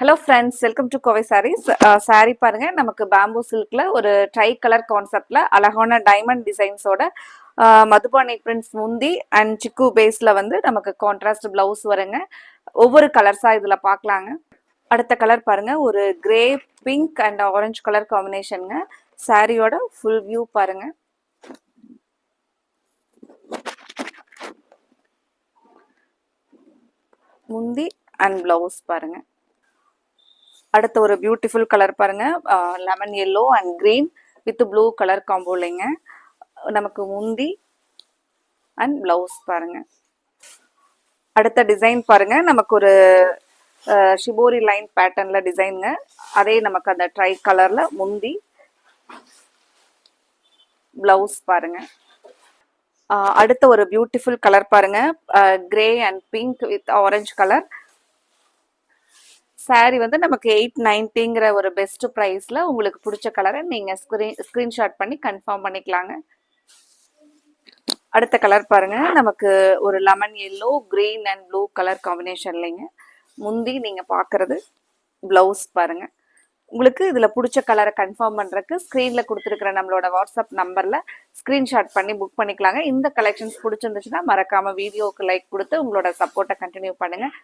Hello friends, welcome to Kovai Sarees. Sari பாருங்க, நமக்கு bamboo சில்க்ல ஒரு ட்ரை கலர் கான்செப்ட்ல அழகான டைமண்ட் டிசைன்ஸோட மதுபானி பிரிண்ட்ஸ் முந்தி அண்ட் சிக்கு பேஸ்ல வந்து நமக்கு கான்ட்ராஸ்ட் பிளவுஸ் வருங்க. ஒவ்வொரு கலர்ஸா இதுல பார்க்கலாங்க. அடுத்த கலர் பாருங்க, ஒரு grey pink and orange colour காம்பினேஷனுங்க. சாரியோட ஃபுல் வியூ பாருங்க. முந்தி அண்ட் பிளவுஸ் பாருங்க. அடுத்த ஒரு பியூட்டிஃபுல் கலர் பாருங்க, lemon yellow and green with blue colour காம்போலைங்க. நமக்கு முந்தி அண்ட் பிளவுஸ் பாருங்க. அடுத்த டிசைன் பாருங்க, நமக்கு ஒரு ஷிபோரி லைன் பேட்டர்ன்ல டிசைனுங்க. அதே நமக்கு அந்த ட்ரை கலர்ல முந்தி பிளவுஸ் பாருங்க. அடுத்த ஒரு பியூட்டிஃபுல் கலர் பாருங்க, grey and pink with orange colour. Sorry வந்து நமக்கு 890ங்கிற ஒரு பெஸ்ட் ப்ரைஸில் உங்களுக்கு பிடிச்ச கலரை நீங்கள் ஸ்க்ரீன்ஷாட் பண்ணி கன்ஃபார்ம் பண்ணிக்கலாங்க. அடுத்த கலர் பாருங்க, நமக்கு ஒரு lemon yellow green and blue colour காம்பினேஷன்லைங்க. முந்தி நீங்கள் பார்க்குறது ப்ளவுஸ் பாருங்க. உங்களுக்கு இதில் பிடிச்ச கலரை கன்ஃபார்ம் பண்ணுறதுக்கு ஸ்க்ரீனில் கொடுத்துருக்குற நம்மளோட வாட்ஸ்அப் நம்பரில் ஸ்க்ரீன்ஷாட் பண்ணி புக் பண்ணிக்கலாங்க. இந்த கலெக்ஷன்ஸ் பிடிச்சிருந்துச்சுன்னா மறக்காமல் வீடியோவுக்கு லைக் கொடுத்து உங்களோட சப்போர்ட்டை கண்டினியூ பண்ணுங்கள்.